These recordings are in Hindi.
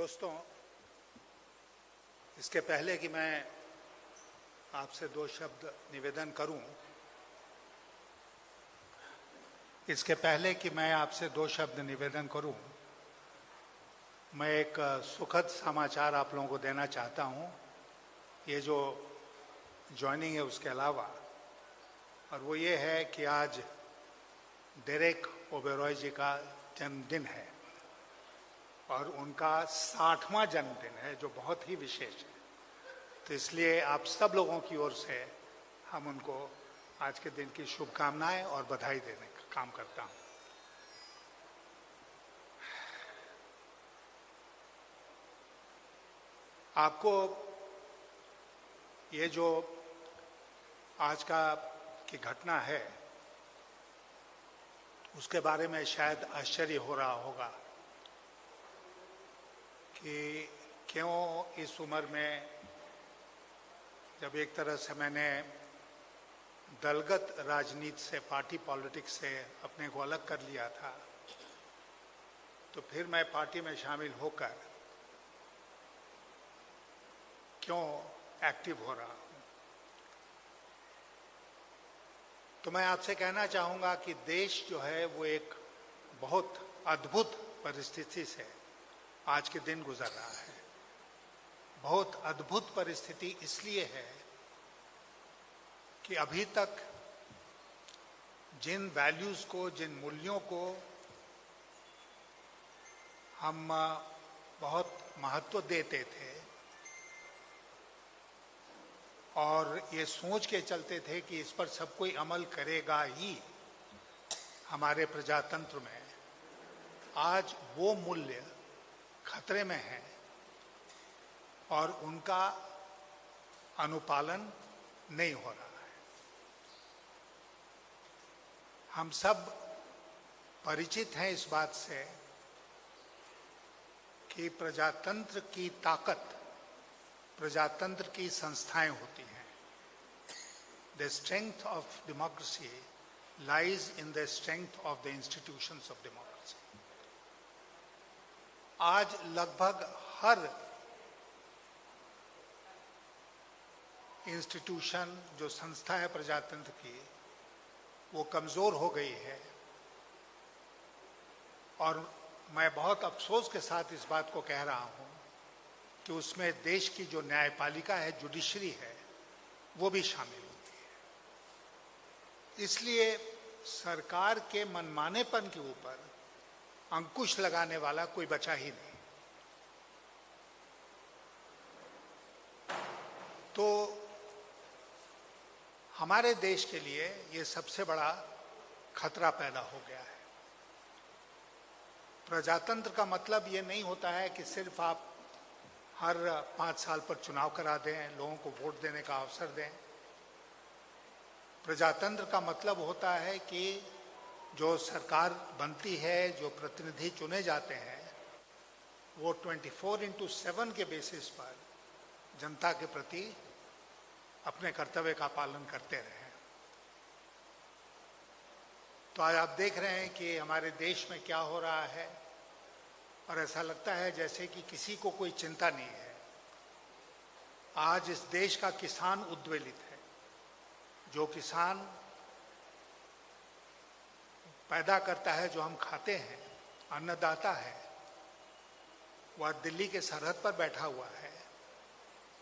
दोस्तों, इसके पहले कि मैं आपसे दो शब्द निवेदन करूं, मैं एक सुखद समाचार आप लोगों को देना चाहता हूं। ये जो ज्वाइनिंग है उसके अलावा, और वो ये है कि आज डेरेक ओबेरॉय जी का जन्मदिन है और उनका 60वां जन्मदिन है, जो बहुत ही विशेष है। तो इसलिए आप सब लोगों की ओर से हम उनको आज के दिन की शुभकामनाएं और बधाई देने का काम करता हूं। आपको ये जो आज की घटना है उसके बारे में शायद आश्चर्य हो रहा होगा कि क्यों इस उम्र में, जब एक तरह से मैंने दलगत राजनीति से, पार्टी पॉलिटिक्स से अपने को अलग कर लिया था, तो फिर मैं पार्टी में शामिल होकर क्यों एक्टिव हो रहा हूं। तो मैं आपसे कहना चाहूंगा कि देश जो है वो एक बहुत अद्भुत परिस्थिति से आज के दिन गुजर रहा है। बहुत अद्भुत परिस्थिति इसलिए है कि अभी तक जिन वैल्यूज को, जिन मूल्यों को हम बहुत महत्व देते थे और ये सोच के चलते थे कि इस पर सब कोई अमल करेगा ही हमारे प्रजातंत्र में, आज वो मूल्य खतरे में है और उनका अनुपालन नहीं हो रहा है। हम सब परिचित हैं इस बात से कि प्रजातंत्र की ताकत प्रजातंत्र की संस्थाएं होती हैं। The strength of democracy lies in the strength of the institutions of democracy. आज लगभग हर इंस्टीट्यूशन, जो संस्था है प्रजातंत्र की, वो कमजोर हो गई है और मैं बहुत अफसोस के साथ इस बात को कह रहा हूं कि उसमें देश की जो न्यायपालिका है, जुडिशरी है, वो भी शामिल होती है। इसलिए सरकार के मनमानेपन के ऊपर अंकुश लगाने वाला कोई बचा ही नहीं। तो हमारे देश के लिए ये सबसे बड़ा खतरा पैदा हो गया है। प्रजातंत्र का मतलब ये नहीं होता है कि सिर्फ आप हर 5 साल पर चुनाव करा दें, लोगों को वोट देने का अवसर दें। प्रजातंत्र का मतलब होता है कि जो सरकार बनती है, जो प्रतिनिधि चुने जाते हैं, वो 24/7 के बेसिस पर जनता के प्रति अपने कर्तव्य का पालन करते रहें। तो आज आप देख रहे हैं कि हमारे देश में क्या हो रहा है और ऐसा लगता है जैसे कि किसी को कोई चिंता नहीं है। आज इस देश का किसान उद्वेलित है। जो किसान पैदा करता है, जो हम खाते हैं, अन्नदाता है, वह दिल्ली के सरहद पर बैठा हुआ है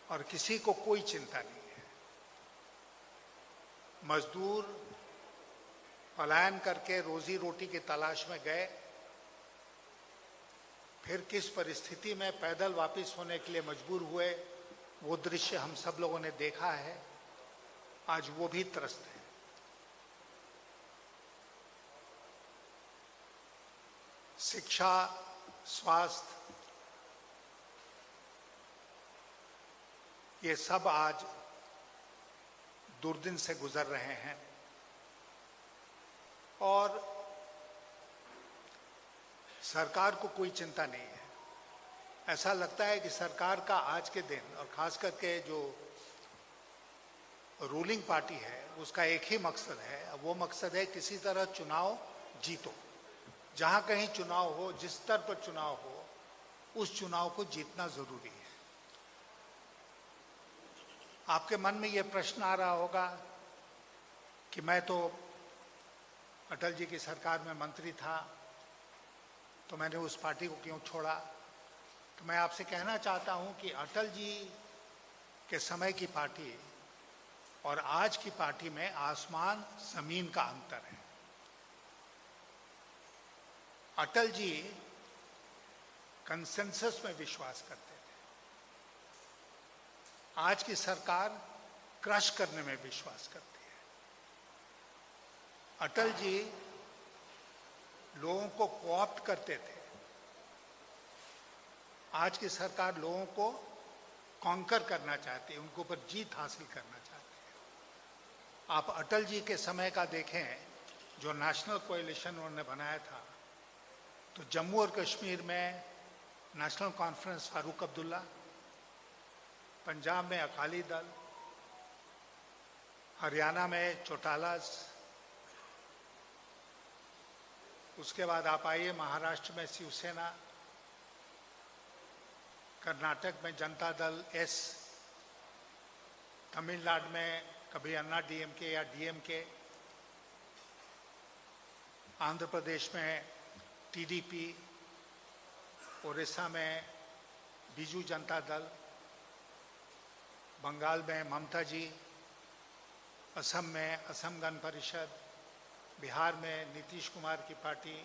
और किसी को कोई चिंता नहीं है। मजदूर पलायन करके रोजी रोटी की तलाश में गए, फिर किस परिस्थिति में पैदल वापस होने के लिए मजबूर हुए, वो दृश्य हम सब लोगों ने देखा है। आज वो भी त्रस्त है। शिक्षा, स्वास्थ्य, ये सब आज दुर्दिन से गुजर रहे हैं और सरकार को कोई चिंता नहीं है। ऐसा लगता है कि सरकार का आज के दिन, और खास करके जो रूलिंग पार्टी है, उसका एक ही मकसद है। वो मकसद है किसी तरह चुनाव जीतो। जहां कहीं चुनाव हो, जिस स्तर पर चुनाव हो, उस चुनाव को जीतना जरूरी है। आपके मन में यह प्रश्न आ रहा होगा कि मैं तो अटल जी की सरकार में मंत्री था, तो मैंने उस पार्टी को क्यों छोड़ा। तो मैं आपसे कहना चाहता हूं कि अटल जी के समय की पार्टी और आज की पार्टी में आसमान जमीन का अंतर है। अटल जी कंसेंसस में विश्वास करते थे, आज की सरकार क्रश करने में विश्वास करती है। अटल जी लोगों को कोऑप्ट करते थे, आज की सरकार लोगों को कॉन्कर करना चाहती है, उनके ऊपर जीत हासिल करना चाहती है। आप अटल जी के समय का देखें, जो नेशनल कोएलिशन उन्होंने बनाया था, तो जम्मू और कश्मीर में नेशनल कॉन्फ्रेंस फारूक अब्दुल्ला, पंजाब में अकाली दल, हरियाणा में चौटालाज, उसके बाद आप आइए महाराष्ट्र में शिवसेना, कर्नाटक में जनता दल एस, तमिलनाडु में कभी अन्ना डीएमके या डीएमके, आंध्र प्रदेश में टीडीपी, उड़ीसा में बीजू जनता दल, बंगाल में ममता जी, असम में असम गण परिषद, बिहार में नीतीश कुमार की पार्टी।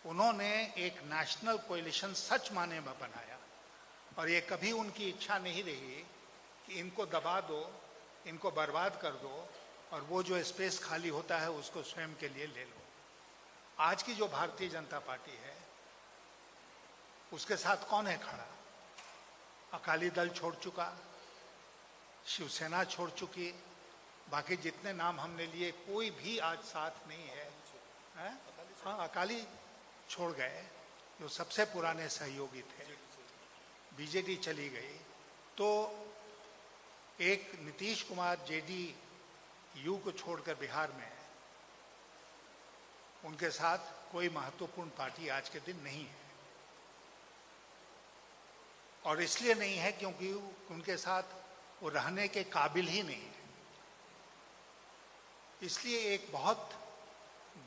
उन्होंने एक नेशनल कोएलिशन सच माने में बनाया और ये कभी उनकी इच्छा नहीं रही कि इनको दबा दो, इनको बर्बाद कर दो और वो जो स्पेस खाली होता है उसको स्वयं के लिए ले लो। आज की जो भारतीय जनता पार्टी है उसके साथ कौन है खड़ा? अकाली दल छोड़ चुका, शिवसेना छोड़ चुकी, बाकी जितने नाम हमने लिए कोई भी आज साथ नहीं है, हाँ अकाली छोड़ गए जो सबसे पुराने सहयोगी थे, बीजेडी चली गई। तो एक नीतीश कुमार जेडीयू को छोड़कर बिहार में, उनके साथ कोई महत्वपूर्ण पार्टी आज के दिन नहीं है। और इसलिए नहीं है क्योंकि उनके साथ वो रहने के काबिल ही नहीं है। इसलिए एक बहुत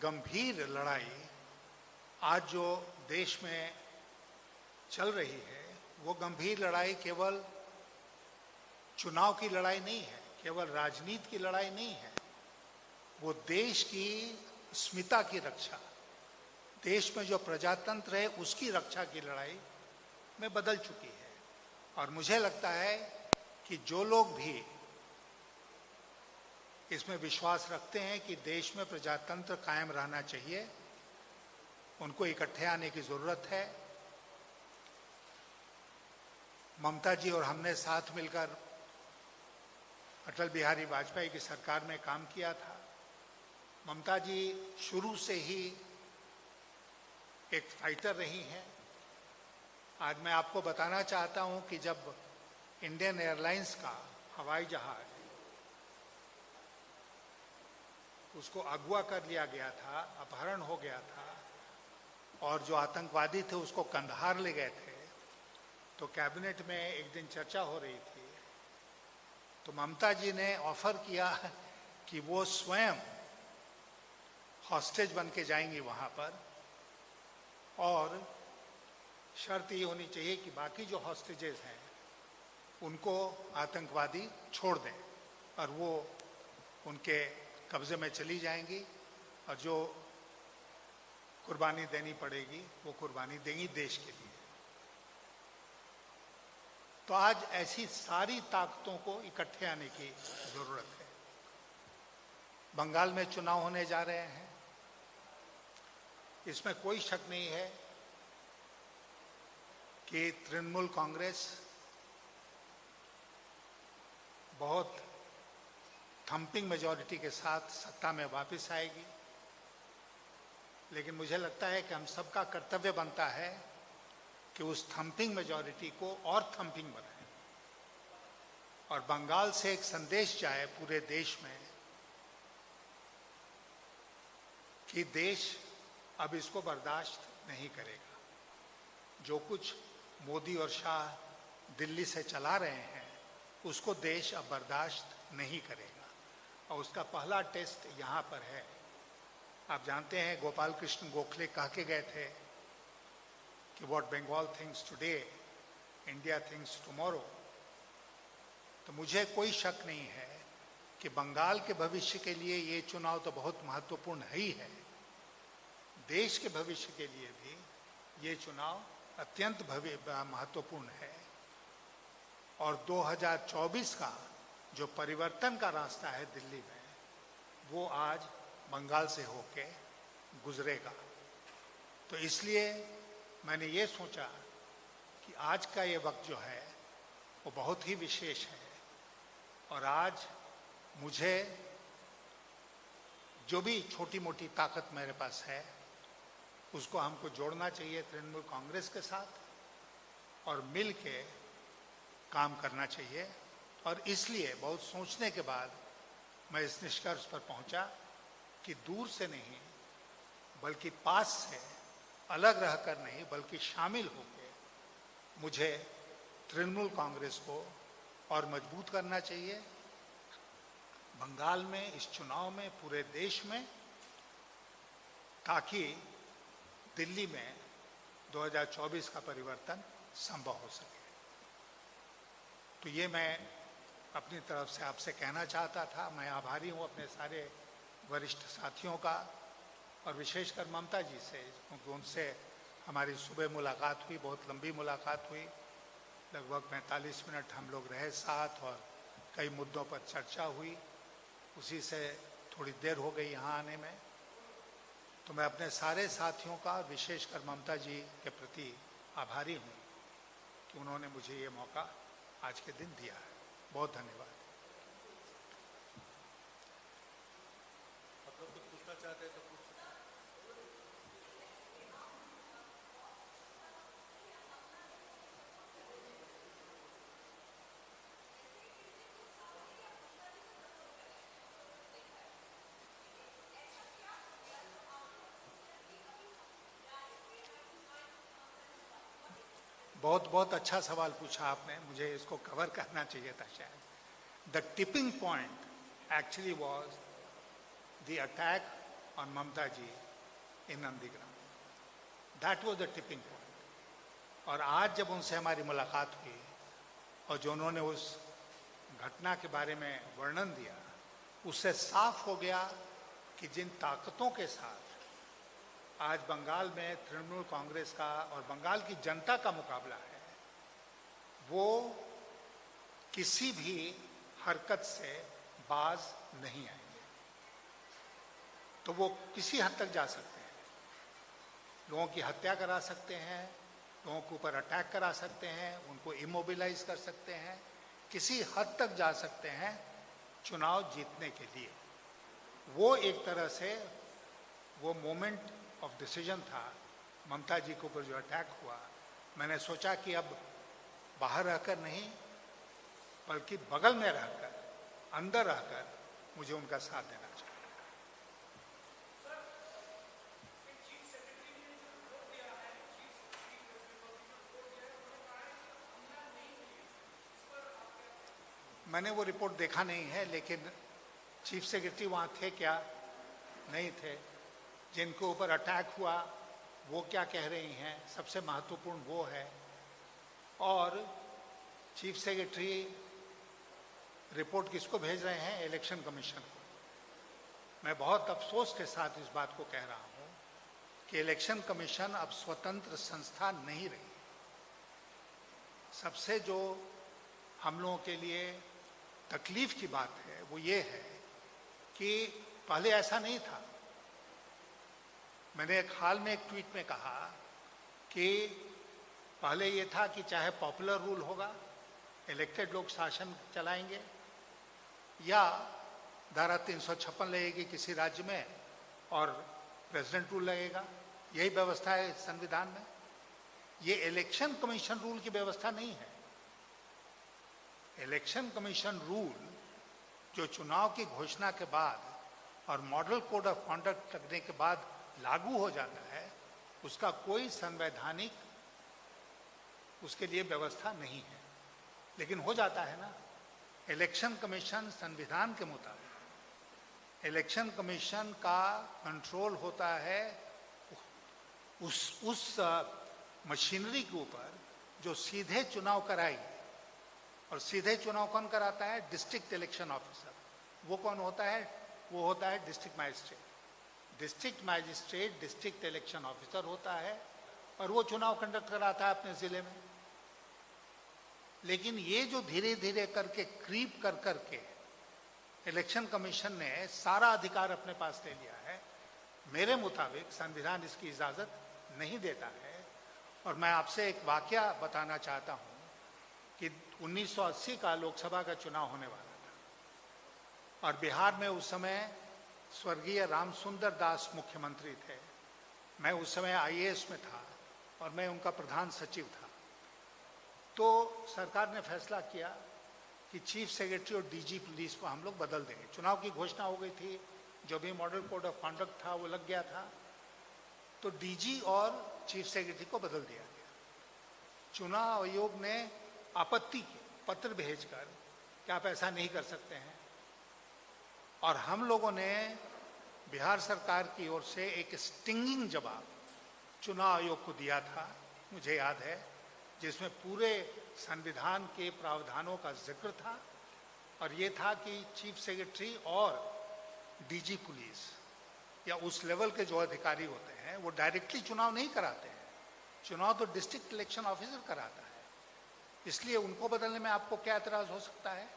गंभीर लड़ाई आज जो देश में चल रही है, वो गंभीर लड़ाई केवल चुनाव की लड़ाई नहीं है, केवल राजनीति की लड़ाई नहीं है, वो देश की अस्मिता की रक्षा, देश में जो प्रजातंत्र है उसकी रक्षा की लड़ाई में बदल चुकी है। और मुझे लगता है कि जो लोग भी इसमें विश्वास रखते हैं कि देश में प्रजातंत्र कायम रहना चाहिए, उनको इकट्ठे आने की जरूरत है। ममता जी और हमने साथ मिलकर अटल बिहारी वाजपेयी की सरकार में काम किया था। ममता जी शुरू से ही एक फाइटर रही हैं। आज मैं आपको बताना चाहता हूं कि जब इंडियन एयरलाइंस का हवाई जहाज उसको अगवा कर लिया गया था, अपहरण हो गया था और जो आतंकवादी थे उसको कंधार ले गए थे, तो कैबिनेट में एक दिन चर्चा हो रही थी, तो ममता जी ने ऑफर किया कि वो स्वयं हॉस्टेज बन के जाएंगी वहां पर और शर्त ये होनी चाहिए कि बाकी जो हॉस्टेजेस हैं उनको आतंकवादी छोड़ दें और वो उनके कब्जे में चली जाएंगी और जो कुर्बानी देनी पड़ेगी वो कुर्बानी देंगी देश के लिए। तो आज ऐसी सारी ताकतों को इकट्ठे आने की जरूरत है। बंगाल में चुनाव होने जा रहे हैं, इसमें कोई शक नहीं है कि तृणमूल कांग्रेस बहुत थंपिंग मेजॉरिटी के साथ सत्ता में वापस आएगी, लेकिन मुझे लगता है कि हम सबका कर्तव्य बनता है कि उस थंपिंग मेजॉरिटी को और थंपिंग बनाए और बंगाल से एक संदेश जाए पूरे देश में कि देश अब इसको बर्दाश्त नहीं करेगा। जो कुछ मोदी और शाह दिल्ली से चला रहे हैं उसको देश अब बर्दाश्त नहीं करेगा और उसका पहला टेस्ट यहाँ पर है। आप जानते हैं गोपाल कृष्ण गोखले कह के गए थे कि what Bengal thinks today India thinks tomorrow. तो मुझे कोई शक नहीं है कि बंगाल के भविष्य के लिए ये चुनाव तो बहुत महत्वपूर्ण ही है, देश के भविष्य के लिए भी ये चुनाव अत्यंत महत्वपूर्ण है। और 2024 का जो परिवर्तन का रास्ता है दिल्ली में, वो आज बंगाल से होके गुजरेगा। तो इसलिए मैंने ये सोचा कि आज का ये वक्त जो है वो बहुत ही विशेष है और आज मुझे जो भी छोटी मोटी ताकत मेरे पास है उसको हमको जोड़ना चाहिए तृणमूल कांग्रेस के साथ और मिल के काम करना चाहिए। और इसलिए बहुत सोचने के बाद मैं इस निष्कर्ष पर पहुंचा कि दूर से नहीं बल्कि पास से, अलग रहकर नहीं बल्कि शामिल होकर मुझे तृणमूल कांग्रेस को और मजबूत करना चाहिए बंगाल में, इस चुनाव में, पूरे देश में, ताकि दिल्ली में 2024 का परिवर्तन संभव हो सके। तो ये मैं अपनी तरफ से आपसे कहना चाहता था। मैं आभारी हूँ अपने सारे वरिष्ठ साथियों का और विशेषकर ममता जी से, क्योंकि उनसे हमारी सुबह मुलाकात हुई, बहुत लंबी मुलाकात हुई, लगभग 45 मिनट हम लोग रहे साथ और कई मुद्दों पर चर्चा हुई। उसी से थोड़ी देर हो गई यहाँ आने में। तो मैं अपने सारे साथियों का, विशेषकर ममता जी के प्रति आभारी हूँ कि उन्होंने मुझे ये मौका आज के दिन दिया है। बहुत धन्यवाद। आप लोग कुछ पूछना चाहते हैं तो पूछ। बहुत बहुत अच्छा सवाल पूछा आपने, मुझे इसको कवर करना चाहिए था शायद। The tipping point actually was the attack on Mamata ji in Nandigram. That was the tipping point. और आज जब उनसे हमारी मुलाकात हुई और जो उन्होंने उस घटना के बारे में वर्णन दिया, उससे साफ हो गया कि जिन ताकतों के साथ आज बंगाल में तृणमूल कांग्रेस का और बंगाल की जनता का मुकाबला है, वो किसी भी हरकत से बाज नहीं आएंगे। तो वो किसी हद तक जा सकते हैं, लोगों की हत्या करा सकते हैं, लोगों के ऊपर अटैक करा सकते हैं, उनको इमोबिलाइज कर सकते हैं, किसी हद तक जा सकते हैं चुनाव जीतने के लिए। वो एक तरह से वो मोमेंट ऑफ डिसीजन था ममता जी के ऊपर जो अटैक हुआ। मैंने सोचा कि अब बाहर रहकर नहीं बल्कि बगल में रहकर, अंदर रहकर मुझे उनका साथ देना चाहिए। मैंने वो रिपोर्ट देखा नहीं है, लेकिन चीफ सेक्रेटरी वहाँ थे क्या? नहीं थे। जिनके ऊपर अटैक हुआ वो क्या कह रही हैं, सबसे महत्वपूर्ण वो है। और चीफ सेक्रेटरी रिपोर्ट किसको भेज रहे हैं? इलेक्शन कमीशन को। मैं बहुत अफसोस के साथ इस बात को कह रहा हूँ कि इलेक्शन कमीशन अब स्वतंत्र संस्था नहीं रही। सबसे जो हम लोगों के लिए तकलीफ की बात है वो ये है कि पहले ऐसा नहीं था। मैंने एक हाल में एक ट्वीट में कहा कि पहले ये था कि चाहे पॉपुलर रूल होगा, इलेक्टेड लोग शासन चलाएंगे, या धारा 356 लगेगी किसी राज्य में और प्रेसिडेंट रूल लगेगा। यही व्यवस्था है संविधान में। ये इलेक्शन कमीशन रूल की व्यवस्था नहीं है। इलेक्शन कमीशन रूल जो चुनाव की घोषणा के बाद और मॉडल कोड ऑफ कॉन्डक्ट लगने के बाद लागू हो जाता है, उसका कोई संवैधानिक उसके लिए व्यवस्था नहीं है, लेकिन हो जाता है ना। इलेक्शन कमीशन संविधान के मुताबिक इलेक्शन कमीशन का कंट्रोल होता है उस मशीनरी के ऊपर जो सीधे चुनाव कराई, और सीधे चुनाव कौन कराता है? District election officer. वो कौन होता है? वो होता है district magistrate. District magistrate district election officer होता है और वो चुनाव कंडक्ट कराता है अपने जिले में। लेकिन ये जो धीरे धीरे करके क्रीप कर करके इलेक्शन कमीशन ने सारा अधिकार अपने पास ले लिया है, मेरे मुताबिक संविधान इसकी इजाजत नहीं देता है। और मैं आपसे एक वाकया बताना चाहता हूं कि 1980 का लोकसभा का चुनाव होने वाला था और बिहार में उस समय स्वर्गीय रामसुंदर दास मुख्यमंत्री थे। मैं उस समय आईएएस में था और मैं उनका प्रधान सचिव था। तो सरकार ने फैसला किया कि चीफ सेक्रेटरी और डीजी पुलिस को हम लोग बदल देंगे। चुनाव की घोषणा हो गई थी, जो भी मॉडल कोड ऑफ कॉन्डक्ट था वो लग गया था, तो डीजी और चीफ सेक्रेटरी को बदल दिया गया। चुनाव आयोग ने आपत्ति की, पत्र भेजकर कि आप ऐसा नहीं कर सकते हैं, और हम लोगों ने बिहार सरकार की ओर से एक स्टिंगिंग जवाब चुनाव आयोग को दिया था, मुझे याद है, जिसमें पूरे संविधान के प्रावधानों का जिक्र था और ये था कि चीफ सेक्रेटरी और डीजी पुलिस या उस लेवल के जो अधिकारी होते हैं वो डायरेक्टली चुनाव नहीं कराते हैं, चुनाव तो डिस्ट्रिक्ट इलेक्शन ऑफिसर कराता है, इसलिए उनको बदलने में आपको क्या एतराज हो सकता है?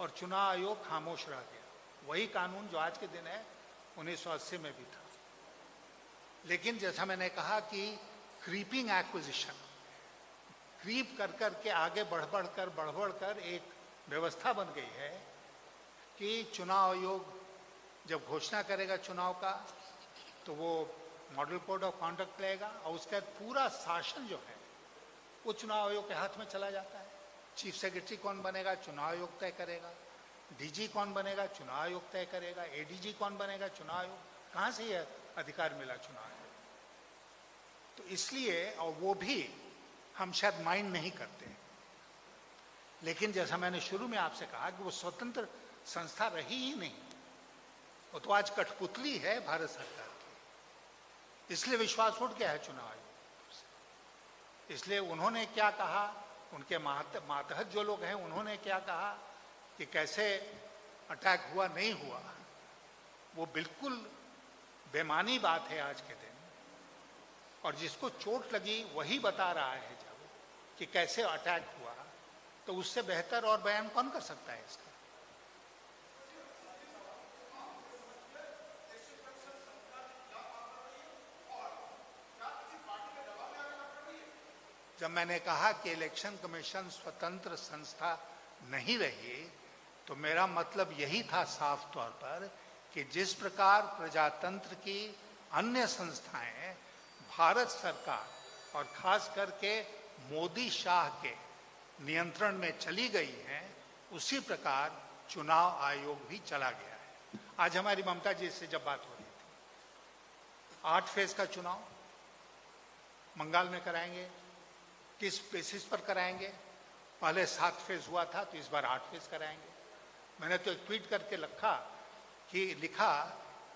और चुनाव आयोग खामोश रह गया। वही कानून जो आज के दिन है 1980 में भी था। लेकिन जैसा मैंने कहा कि क्रीपिंग एक्विजिशन, क्रीप कर कर के आगे बढ़ बढ़कर एक व्यवस्था बन गई है कि चुनाव आयोग जब घोषणा करेगा चुनाव का तो वो मॉडल कोड ऑफ कॉन्डक्ट लेगा और उसका पूरा शासन जो है वो चुनाव आयोग के हाथ में चला जाता है। चीफ सेक्रेटरी कौन बनेगा? चुनाव आयोग तय करेगा। डीजी कौन बनेगा? चुनाव आयोग तय करेगा। एडीजी कौन बनेगा? चुनाव आयोग। कहाँ से यह अधिकार मिला चुनाव आयोग? तो इसलिए, और वो भी हम शायद माइंड नहीं करते, लेकिन जैसा मैंने शुरू में आपसे कहा कि वो स्वतंत्र संस्था रही ही नहीं, वो तो आज कठपुतली है भारत सरकार की। इसलिए विश्वास उठ गया है चुनाव आयोग से। इसलिए उन्होंने क्या कहा, उनके मातहत जो लोग हैं उन्होंने क्या कहा कि कैसे अटैक हुआ नहीं हुआ, वो बिल्कुल बेमानी बात है आज के दिन। और जिसको चोट लगी वही बता रहा है जब कि कैसे अटैक हुआ, तो उससे बेहतर और बयान कौन कर सकता है इसका? जब मैंने कहा कि इलेक्शन कमीशन स्वतंत्र संस्था नहीं रही, तो मेरा मतलब यही था साफ तौर पर कि जिस प्रकार प्रजातंत्र की अन्य संस्थाएं भारत सरकार और खास करके मोदी शाह के नियंत्रण में चली गई हैं, उसी प्रकार चुनाव आयोग भी चला गया है। आज हमारी ममता जी से जब बात हो रही थी, 8 फेज का चुनाव बंगाल में कराएंगे, किस बेसिस पर कराएंगे? पहले 7 फेज हुआ था, तो इस बार 8 फेज कराएंगे। मैंने तो एक ट्वीट करके लिखा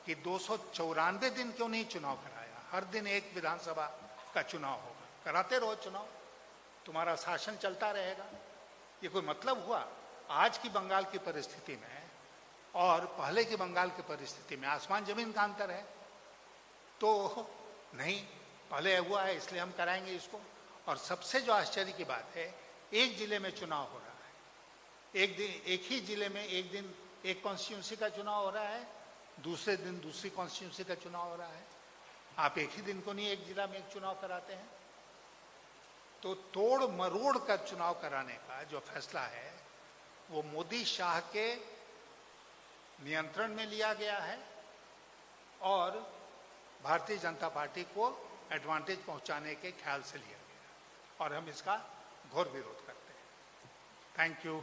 कि 294 दिन क्यों नहीं चुनाव कराया? हर दिन एक विधानसभा का चुनाव होगा, कराते रहो चुनाव, तुम्हारा शासन चलता रहेगा। ये कोई मतलब हुआ? आज की बंगाल की परिस्थिति में और पहले की बंगाल की परिस्थिति में आसमान जमीन का अंतर है। तो नहीं, पहले हुआ है इसलिए हम कराएंगे इसको। और सबसे जो आश्चर्य की बात है, एक जिले में चुनाव हो रहा है, एक ही जिले में एक दिन एक कॉन्स्टिट्यूंसी का चुनाव हो रहा है, दूसरे दिन दूसरी कॉन्स्टिट्यूंसी का चुनाव हो रहा है। आप एक ही दिन को नहीं एक जिला में एक चुनाव कराते हैं। तो तोड़ मरोड़ कर चुनाव कराने का जो फैसला है वो मोदी शाह के नियंत्रण में लिया गया है और भारतीय जनता पार्टी को एडवांटेज पहुंचाने के ख्याल से लिया गया, और हम इसका घोर विरोध करते हैं। Thank you.